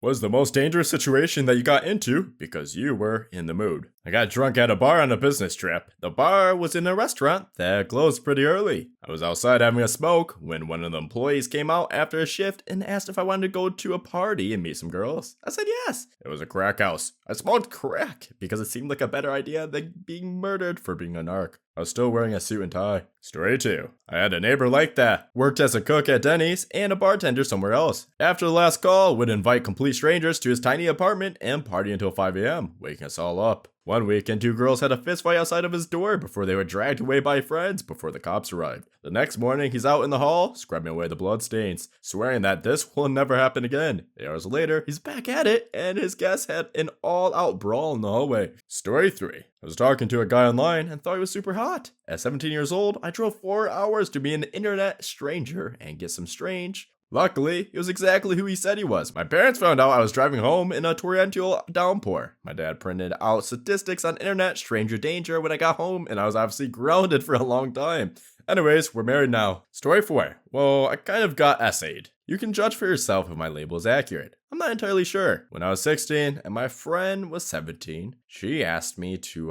was the most dangerous situation that you got into because you were in the mood? I got drunk at a bar on a business trip. The bar was in a restaurant that closed pretty early. I was outside having a smoke when one of the employees came out after a shift and asked if I wanted to go to a party and meet some girls. I said yes. It was a crack house. I smoked crack because it seemed like a better idea than being murdered for being a narc. I was still wearing a suit and tie. Story 2. I had a neighbor like that. Worked as a cook at Denny's and a bartender somewhere else. After the last call, would invite complete strangers to his tiny apartment and party until 5 a.m., waking us all up. One weekend, 2 girls had a fistfight outside of his door before they were dragged away by friends before the cops arrived. The next morning, he's out in the hall, scrubbing away the bloodstains, swearing that this will never happen again. Hours later, he's back at it, and his guests had an all-out brawl in the hallway. Story 3. I was talking to a guy online and thought he was super hot. At 17 years old, I drove 4 hours to be an internet stranger and get some strange. Luckily, he was exactly who he said he was. My parents found out I was driving home in a torrential downpour. My dad printed out statistics on internet stranger danger when I got home, and I was obviously grounded for a long time. Anyways, we're married now. Story 4. Well, I kind of got essayed. You can judge for yourself if my label is accurate. I'm not entirely sure. When I was 16 and my friend was 17, she asked me to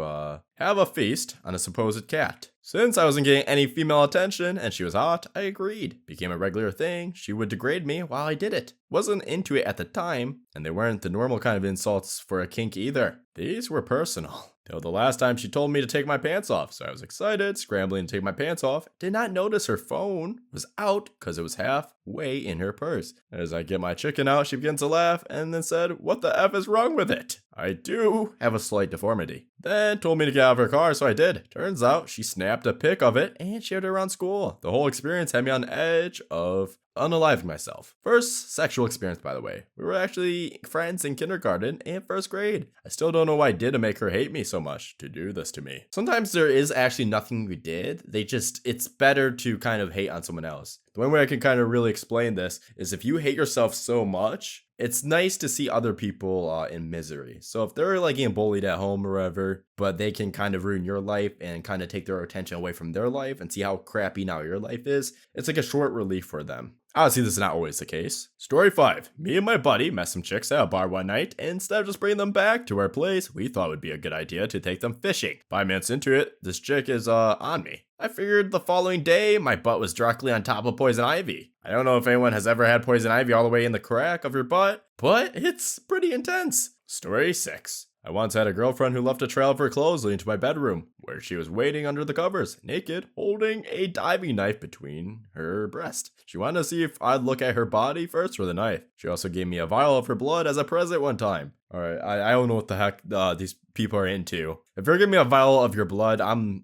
have a feast on a supposed cat. Since I wasn't getting any female attention and she was hot, I agreed. Became a regular thing. She would degrade me while I did it. Wasn't into it at the time, and they weren't the normal kind of insults for a kink either. These were personal. Till the last time she told me to take my pants off, so I was excited, scrambling to take my pants off. Did not notice her phone was out because it was halfway in her purse. As I get my chicken out, she begins to laugh and then said, "What the F is wrong with it? I do have a slight deformity." Then told me to get out of her car, so I did. Turns out she snapped a pic of it and shared it around school. The whole experience had me on the edge of unaliving myself. First sexual experience, by the way. We were actually friends in kindergarten and first grade. I still don't know what I did to make her hate me so much to do this to me. Sometimes there is actually nothing we did. It's better to kind of hate on someone else. The one way I can kind of really explain this is if you hate yourself so much, it's nice to see other people in misery. So if they're like getting bullied at home or whatever, but they can kind of ruin your life and kind of take their attention away from their life and see how crappy now your life is, it's like a short relief for them. Obviously, this is not always the case. Story 5. Me and my buddy met some chicks at a bar one night, and instead of just bringing them back to our place, we thought it would be a good idea to take them fishing. 5 minutes into it, this chick is on me. I figured the following day, my butt was directly on top of poison ivy. I don't know if anyone has ever had poison ivy all the way in the crack of your butt, but it's pretty intense. Story 6. I once had a girlfriend who left a trail of her clothes leading to my bedroom, where she was waiting under the covers, naked, holding a diving knife between her breasts. She wanted to see if I'd look at her body first or the knife. She also gave me a vial of her blood as a present one time. Alright, I don't know what the heck these people are into. If you're giving me a vial of your blood, I'm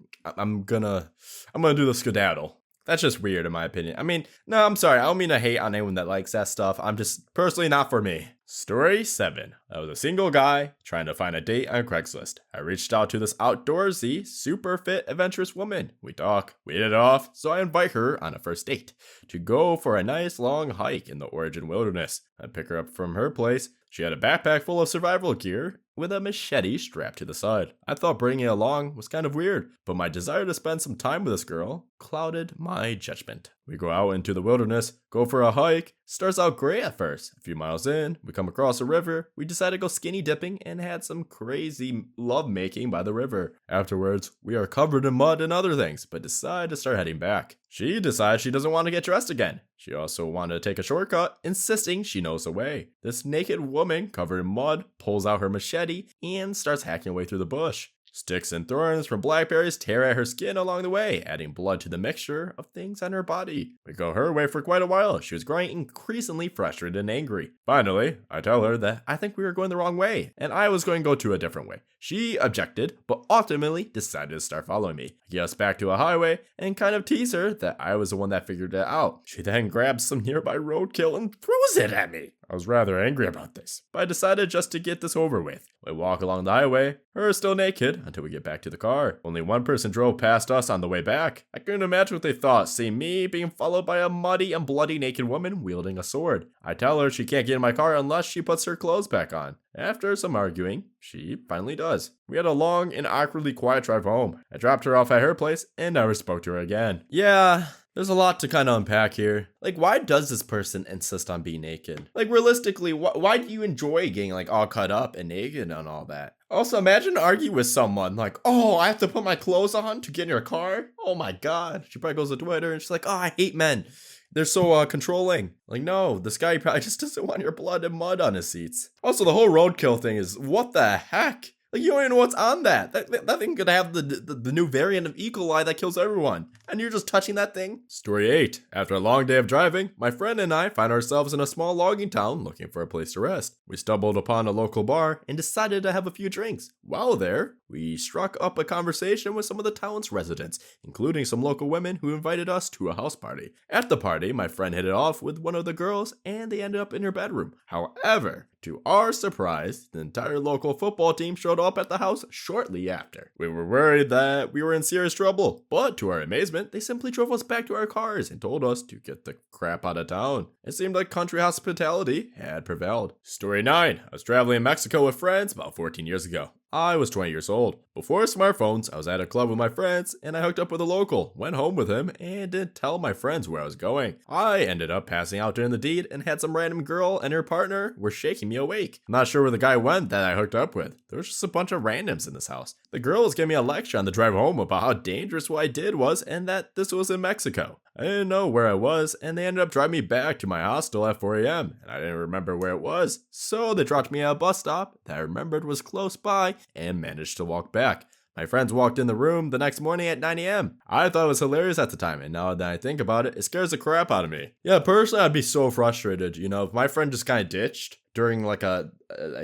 gonna do the skedaddle. That's just weird in my opinion. I mean, no, I'm sorry. I don't mean to hate on anyone that likes that stuff. I'm just personally not for me. Story 7. I was a single guy trying to find a date on Craigslist. I reached out to this outdoorsy, super fit, adventurous woman. We talk, we hit it off, so I invite her on a first date to go for a nice long hike in the Oregon wilderness. I pick her up from her place. She had a backpack full of survival gear with a machete strapped to the side. I thought bringing it along was kind of weird, but my desire to spend some time with this girl clouded my judgment. We go out into the wilderness, go for a hike. Starts out great at first. A few miles in, we come across a river. We decide to go skinny dipping and had some crazy love making by the river. Afterwards, we are covered in mud and other things, but decide to start heading back. She decides she doesn't want to get dressed again. She also wanted to take a shortcut, insisting she knows the way. This naked woman, covered in mud, pulls out her machete and starts hacking away through the bush. Sticks and thorns from blackberries tear at her skin along the way, adding blood to the mixture of things on her body. We go her way for quite a while. She was growing increasingly frustrated and angry. Finally, I tell her that I think we were going the wrong way, and I was going to go to a different way. She objected, but ultimately decided to start following me. I get us back to a highway and kind of tease her that I was the one that figured it out. She then grabs some nearby roadkill and throws it at me. I was rather angry about this, but I decided just to get this over with. We walk along the highway, her still naked, until we get back to the car. Only one person drove past us on the way back. I couldn't imagine what they thought, seeing me being followed by a muddy and bloody naked woman wielding a sword. I tell her she can't get in my car unless she puts her clothes back on. After some arguing, she finally does. We had a long and awkwardly quiet drive home. I dropped her off at her place and never spoke to her again. Yeah, There's a lot to kind of unpack here. Like, why does this person insist on being naked? Like, realistically, why do you enjoy getting like all cut up and naked and all that? Also, imagine arguing with someone like, oh, I have to put my clothes on to get in your car. Oh my God. She probably goes to Twitter and she's like, oh, I hate men. They're so controlling. Like, no, this guy probably just doesn't want your blood and mud on his seats. Also, the whole roadkill thing is, what the heck? Like, you don't even know what's on that. That thing could have the new variant of E. coli that kills everyone. And you're just touching that thing? Story 8. After a long day of driving, my friend and I find ourselves in a small logging town looking for a place to rest. We stumbled upon a local bar and decided to have a few drinks. While there, we struck up a conversation with some of the town's residents, including some local women who invited us to a house party. At the party, my friend hit it off with one of the girls and they ended up in her bedroom. However, to our surprise, the entire local football team showed up at the house shortly after. We were worried that we were in serious trouble, but to our amazement, they simply drove us back to our cars and told us to get the crap out of town. It seemed like country hospitality had prevailed. Story 9. I was traveling in Mexico with friends about 14 years ago. I was 20 years old. Before smartphones, I was at a club with my friends and I hooked up with a local, went home with him, and didn't tell my friends where I was going. I ended up passing out during the deed and had some random girl and her partner were shaking me awake. I'm not sure where the guy went that I hooked up with. There was just a bunch of randoms in this house. The girl was giving me a lecture on the drive home about how dangerous what I did was and that this was in Mexico. I didn't know where I was, and they ended up driving me back to my hostel at 4 a.m., and I didn't remember where it was. So they dropped me at a bus stop that I remembered was close by, and managed to walk back. My friends walked in the room the next morning at 9 a.m. I thought it was hilarious at the time, and now that I think about it, it scares the crap out of me. Yeah, personally, I'd be so frustrated, if my friend just kind of ditched during like a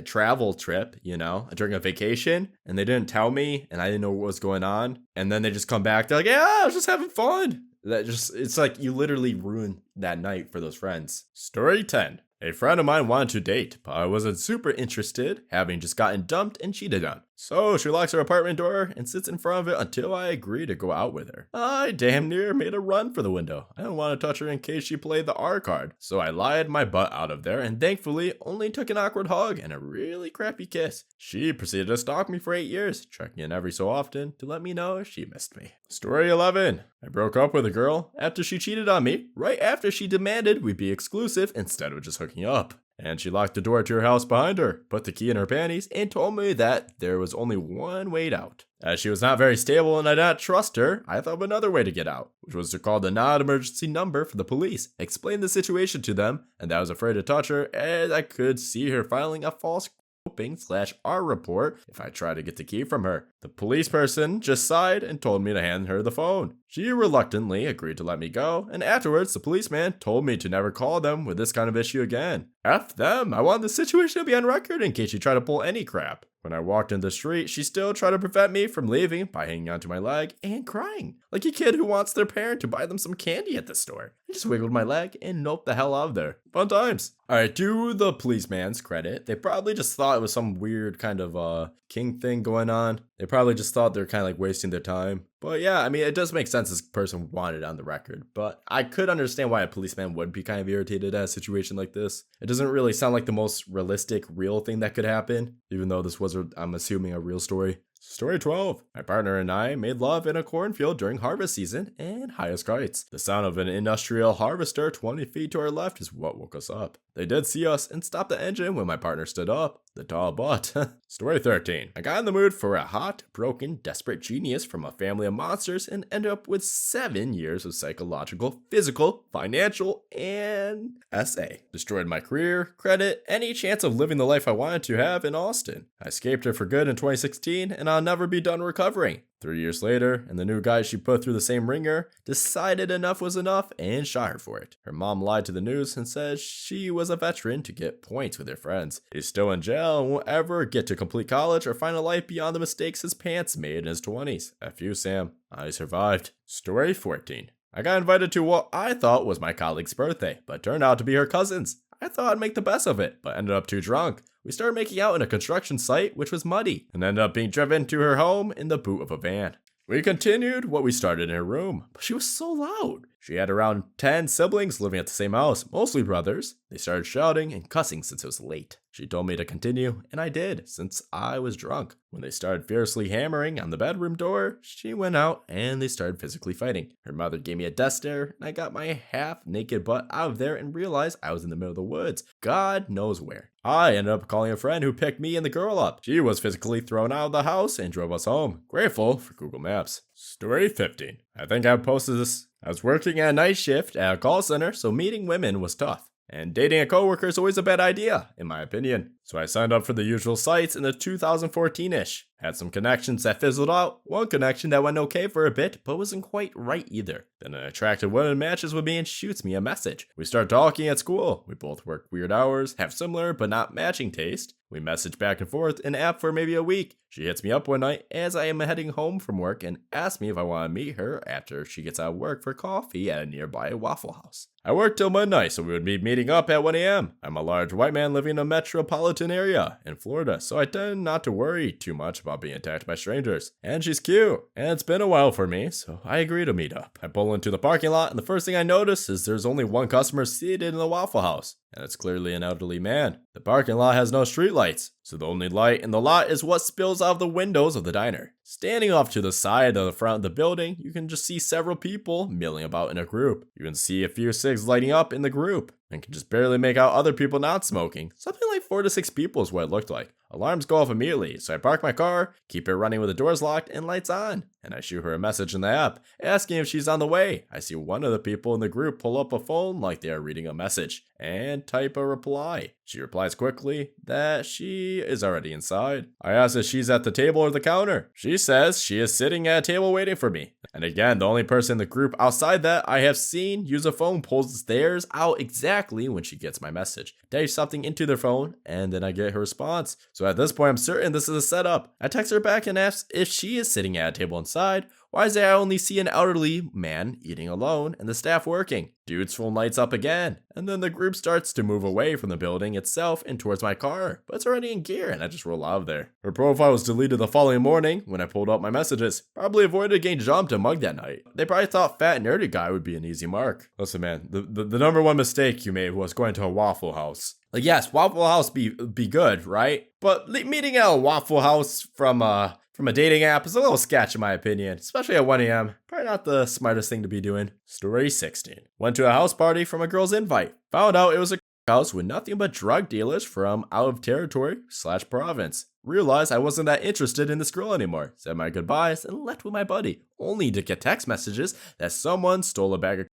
travel trip, during a vacation, and they didn't tell me, and I didn't know what was going on, and then they just come back, they're like, yeah, I was just having fun. It's like you literally ruined that night for those friends. Story 10. A friend of mine wanted to date, but I wasn't super interested, having just gotten dumped and cheated on. So she locks her apartment door and sits in front of it until I agree to go out with her. I damn near made a run for the window. I didn't want to touch her in case she played the R card. So I lied my butt out of there and thankfully only took an awkward hug and a really crappy kiss. She proceeded to stalk me for 8 years, checking in every so often to let me know she missed me. Story 11. I broke up with a girl after she cheated on me, right after she demanded we be exclusive instead of just hooking up. And she locked the door to her house behind her, put the key in her panties, and told me that there was only one way out. As she was not very stable and I did not trust her, I thought of another way to get out, which was to call the non-emergency number for the police, explain the situation to them, and that I was afraid to touch her as I could see her filing a false groping/R report if I tried to get the key from her. The police person just sighed and told me to hand her the phone. She reluctantly agreed to let me go, and afterwards the policeman told me to never call them with this kind of issue again. F them, I want the situation to be on record in case she tried to pull any crap. When I walked in the street, she still tried to prevent me from leaving by hanging onto my leg and crying, like a kid who wants their parent to buy them some candy at the store. I just wiggled my leg and noped the hell out of there. Fun times. Alright, to the policeman's credit, they probably just thought it was some weird kind of king thing going on. They probably just thought they're kind of like wasting their time. But yeah, I mean, it does make sense this person wanted it on the record. But I could understand why a policeman would be kind of irritated at a situation like this. It doesn't really sound like the most realistic, real thing that could happen, even though this was, I'm assuming, a real story. Story 12. My partner and I made love in a cornfield during harvest season and highest kites. The sound of an industrial harvester 20 feet to our left is what woke us up. They did see us and stopped the engine when my partner stood up. The tall butt. Story 13. I got in the mood for a hot, broken, desperate genius from a family of monsters and ended up with 7 years of psychological, physical, financial, and SA. Destroyed my career, credit, any chance of living the life I wanted to have in Austin. I escaped her for good in 2016 and I'll never be done recovering. 3 years later, and the new guy she put through the same ringer decided enough was enough and shot her for it. Her mom lied to the news and said she was a veteran to get points with her friends. He's still in jail and won't ever get to complete college or find a life beyond the mistakes his parents made in his 20s. F you, Sam. I survived. Story 14. I got invited to what I thought was my colleague's birthday, but turned out to be her cousin's. I thought I'd make the best of it, but ended up too drunk. We started making out in a construction site, which was muddy, and ended up being driven to her home in the boot of a van. We continued what we started in her room, but she was so loud. She had around 10 siblings living at the same house, mostly brothers. They started shouting and cussing since it was late. She told me to continue, and I did, since I was drunk. When they started fiercely hammering on the bedroom door, she went out and they started physically fighting. Her mother gave me a death stare, and I got my half-naked butt out of there and realized I was in the middle of the woods. God knows where. I ended up calling a friend who picked me and the girl up. She was physically thrown out of the house and drove us home. Grateful for Google Maps. Story 15. I think I posted this. I was working at a night shift at a call center, so meeting women was tough. And dating a coworker is always a bad idea, in my opinion. So I signed up for the usual sites in the 2014-ish. Had some connections that fizzled out, one connection that went okay for a bit, but wasn't quite right either. Then an attractive woman matches with me and shoots me a message. We start talking at school. We both work weird hours, have similar but not matching taste. We message back and forth in app for maybe a week. She hits me up one night as I am heading home from work and asks me if I want to meet her after she gets out of work for coffee at a nearby Waffle House. I work till midnight, so we would be meeting up at 1 a.m. I'm a large white man living in a metropolitan area in Florida, so I tend not to worry too much about being attacked by strangers. And she's cute, and it's been a while for me, so I agree to meet up. I pull into the parking lot, and the first thing I notice is there's only one customer seated in the Waffle House, and it's clearly an elderly man. The parking lot has no streetlights, so the only light in the lot is what spills out of the windows of the diner. Standing off to the side of the front of the building, you can just see several people milling about in a group. You can see a few cigs lighting up in the group, and can just barely make out other people not smoking. Something like 4 to 6 people is what it looked like. Alarms go off immediately, so I park my car, keep it running with the doors locked and lights on, and I shoot her a message in the app, asking if she's on the way. I see one of the people in the group pull up a phone like they are reading a message, and type a reply. She replies quickly that she is already inside. I ask if she's at the table or the counter. She says she is sitting at a table waiting for me. And again, the only person in the group outside that I have seen use a phone pulls theirs out exactly when she gets my message. Types something into their phone, and then I get her response. So at this point, I'm certain this is a setup. I text her back and ask if she is sitting at a table inside. Why is it I only see an elderly man eating alone and the staff working? Dude's phone lights up again, and then the group starts to move away from the building itself and towards my car, but it's already in gear and I just roll out of there. Her profile was deleted the following morning when I pulled up my messages. Probably avoided getting jumped and mugged that night. They probably thought fat nerdy guy would be an easy mark. Listen man, the number one mistake you made was going to a Waffle House. Like yes, Waffle House be good, right? But meeting at a Waffle House from a dating app is a little sketch in my opinion, especially at 1 a.m. Probably not the smartest thing to be doing. Story 16. Went to a house party from a girl's invite. Found out it was a house with nothing but drug dealers from out of territory/province. Realized I wasn't that interested in this girl anymore. Said my goodbyes and left with my buddy, only to get text messages that someone stole a bag of.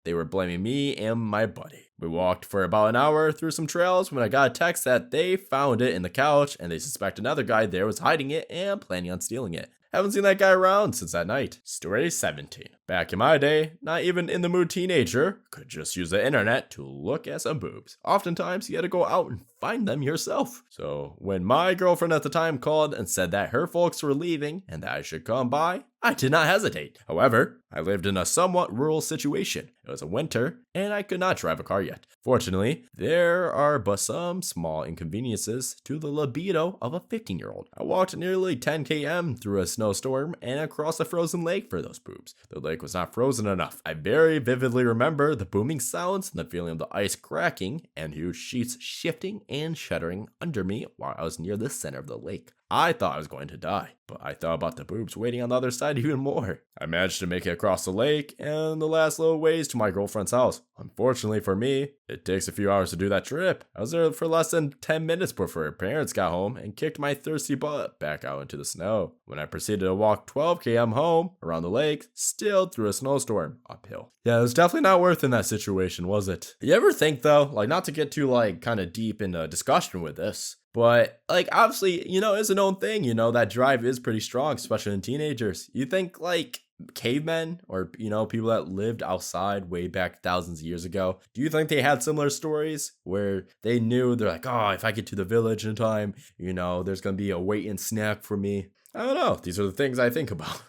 They were blaming me and my buddy. We walked for about an hour through some trails when I got a text that they found it in the couch and they suspect another guy there was hiding it and planning on stealing it. Haven't seen that guy around since that night. Story 17. Back in my day, not even in the mood teenager could just use the internet to look at some boobs. Oftentimes, you had to go out and find them yourself. So when my girlfriend at the time called and said that her folks were leaving and that I should come by, I did not hesitate. However, I lived in a somewhat rural situation. It was a winter, and I could not drive a car yet. Fortunately, there are but some small inconveniences to the libido of a 15-year-old. I walked nearly 10 km through a snowstorm and across a frozen lake for those boobs. The lake was not frozen enough. I very vividly remember the booming sounds and the feeling of the ice cracking and huge sheets shifting and shuddering under me while I was near the center of the lake. I thought I was going to die, but I thought about the boobs waiting on the other side even more. I managed to make it across the lake and the last little ways to my girlfriend's house. Unfortunately for me, it takes a few hours to do that trip. I was there for less than 10 minutes before her parents got home and kicked my thirsty butt back out into the snow. When I proceeded to walk 12 km home around the lake, still through a snowstorm uphill. Yeah, it was definitely not worth in that situation, was it? You ever think though, like not to get too kind of deep into discussion with this, but obviously, it's a known thing, that drive is pretty strong, especially in teenagers. You think cavemen or, people that lived outside way back thousands of years ago, do you think they had similar stories where they knew they're like, oh, if I get to the village in time, there's going to be a waiting snack for me? I don't know. These are the things I think about.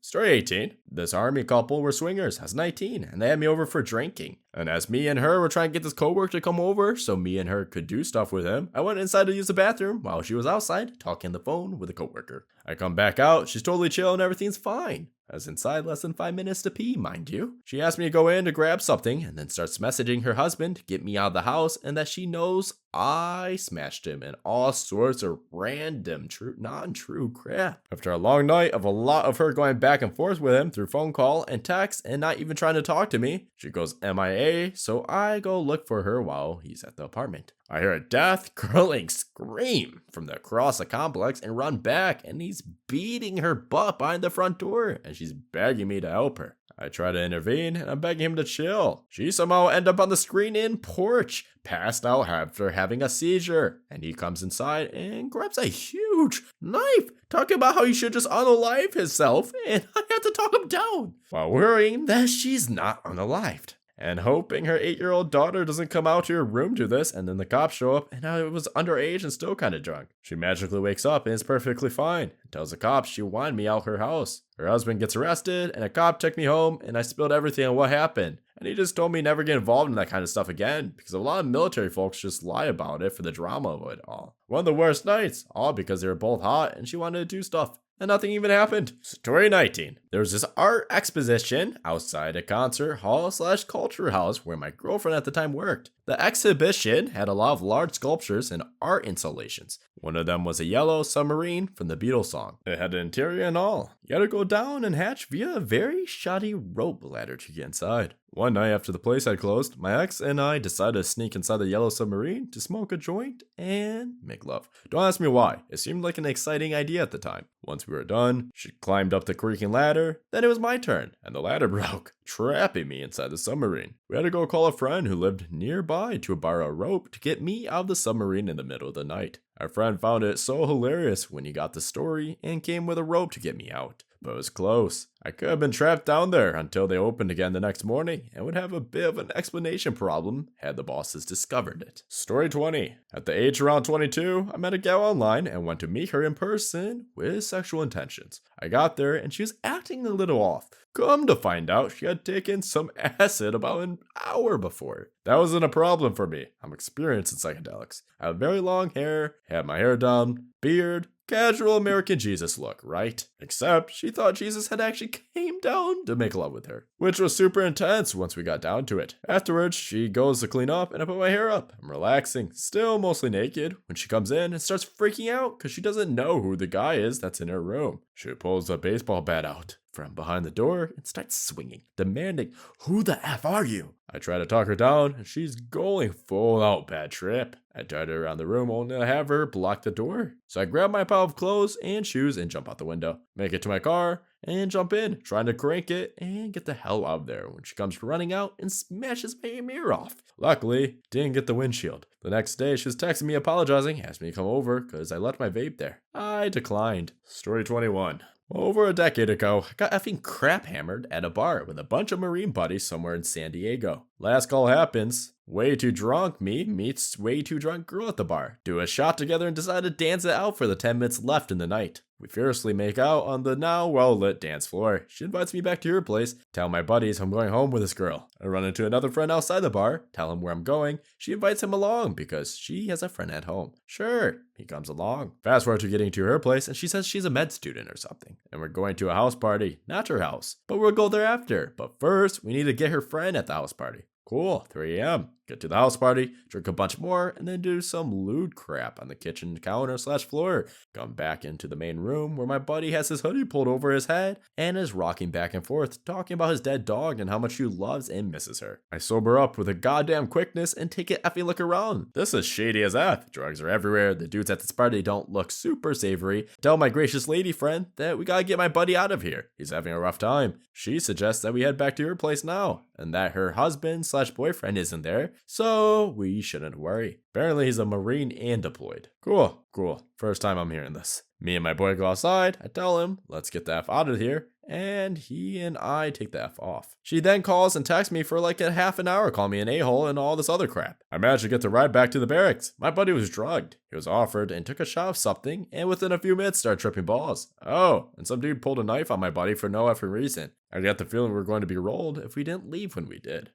Story 18. This army couple were swingers. I was 19, and they had me over for drinking. And as me and her were trying to get this coworker to come over so me and her could do stuff with him, I went inside to use the bathroom while she was outside talking on the phone with a coworker. I come back out, she's totally chill and everything's fine. I was inside less than 5 minutes to pee, mind you. She asked me to go in to grab something and then starts messaging her husband to get me out of the house and that she knows I smashed him and all sorts of random, non-true crap. After a long night of a lot of her going back and forth with him through phone call and text and not even trying to talk to me, she goes MIA, so I go look for her while he's at the apartment. I hear a death-curdling scream from across the complex and run back, and he's beating her butt behind the front door, and she's begging me to help her. I try to intervene, and I'm begging him to chill. She somehow ends up on the screen-in porch, passed out after having a seizure, and he comes inside and grabs a huge knife, talking about how he should just unalive himself, and I have to talk him down, while worrying that she's not unalived. And hoping her 8-year-old daughter doesn't come out to her room to this, and then the cops show up, and I was underage and still kind of drunk. She magically wakes up and is perfectly fine, and tells the cops she wanted me out her house. Her husband gets arrested, and a cop took me home, and I spilled everything on what happened. And he just told me never get involved in that kind of stuff again, because a lot of military folks just lie about it for the drama of it all. One of the worst nights, all because they were both hot, and she wanted to do stuff. And nothing even happened. Story 19. There was this art exposition outside a concert hall / culture house where my girlfriend at the time worked. The exhibition had a lot of large sculptures and art installations. One of them was a yellow submarine from the Beatles song. It had an interior and all. You had to go down and hatch via a very shoddy rope ladder to get inside. One night after the place had closed, my ex and I decided to sneak inside the yellow submarine to smoke a joint and make love. Don't ask me why. It seemed like an exciting idea at the time. Once we were done, she climbed up the creaking ladder. Then it was my turn, and the ladder broke, trapping me inside the submarine. We had to go call a friend who lived nearby to borrow a rope to get me out of the submarine in the middle of the night. Our friend found it so hilarious when he got the story and came with a rope to get me out. But it was close. I could have been trapped down there until they opened again the next morning and would have a bit of an explanation problem had the bosses discovered it. Story 20. At the age around 22, I met a gal online and went to meet her in person with sexual intentions. I got there and she was acting a little off. Come to find out, she had taken some acid about an hour before. That wasn't a problem for me. I'm experienced in psychedelics. I have very long hair, had my hair done, beard, casual American Jesus look, right? Except she thought Jesus had actually came down to make love with her, which was super intense once we got down to it. Afterwards, she goes to clean up and I put my hair up. I'm relaxing, still mostly naked, when she comes in and starts freaking out because she doesn't know who the guy is that's in her room. She pulls a baseball bat out from behind the door and starts swinging, demanding, "Who the F are you?" I try to talk her down, and she's going full out bad trip. I dart her around the room only to have her block the door. So I grab my pile of clothes and shoes and jump out the window. Make it to my car and jump in, trying to crank it and get the hell out of there when she comes running out and smashes my mirror off. Luckily, didn't get the windshield. The next day, she was texting me apologizing, asked me to come over because I left my vape there. I declined. Story 21. Over a decade ago, I got effing crap hammered at a bar with a bunch of Marine buddies somewhere in San Diego. Last call happens. Way too drunk me meets way too drunk girl at the bar. Do a shot together and decide to dance it out for the 10 minutes left in the night. We fiercely make out on the now well-lit dance floor. She invites me back to her place, tell my buddies I'm going home with this girl. I run into another friend outside the bar, tell him where I'm going. She invites him along because she has a friend at home. Sure, he comes along. Fast forward to getting to her place and she says she's a med student or something. And we're going to a house party, not her house, but we'll go there after. But first, we need to get her friend at the house party. Cool, 3 a.m. Get to the house party, drink a bunch more, and then do some lewd crap on the kitchen counter / floor. Come back into the main room where my buddy has his hoodie pulled over his head and is rocking back and forth, talking about his dead dog and how much he loves and misses her. I sober up with a goddamn quickness and take an effing look around. This is shady as F. Drugs are everywhere. The dudes at this party don't look super savory. Tell my gracious lady friend that we gotta get my buddy out of here. He's having a rough time. She suggests that we head back to her place now, and that her husband / boyfriend isn't there, so we shouldn't worry. Apparently he's a Marine and deployed. Cool. First time I'm hearing this. Me and my boy go outside, I tell him, let's get the F out of here, and he and I take the F off. She then calls and texts me for like a half an hour, calling me an a-hole and all this other crap. I managed to get the ride back to the barracks. My buddy was drugged. He was offered and took a shot of something, and within a few minutes started tripping balls. Oh, and some dude pulled a knife on my buddy for no effing reason. I got the feeling we were going to be rolled if we didn't leave when we did.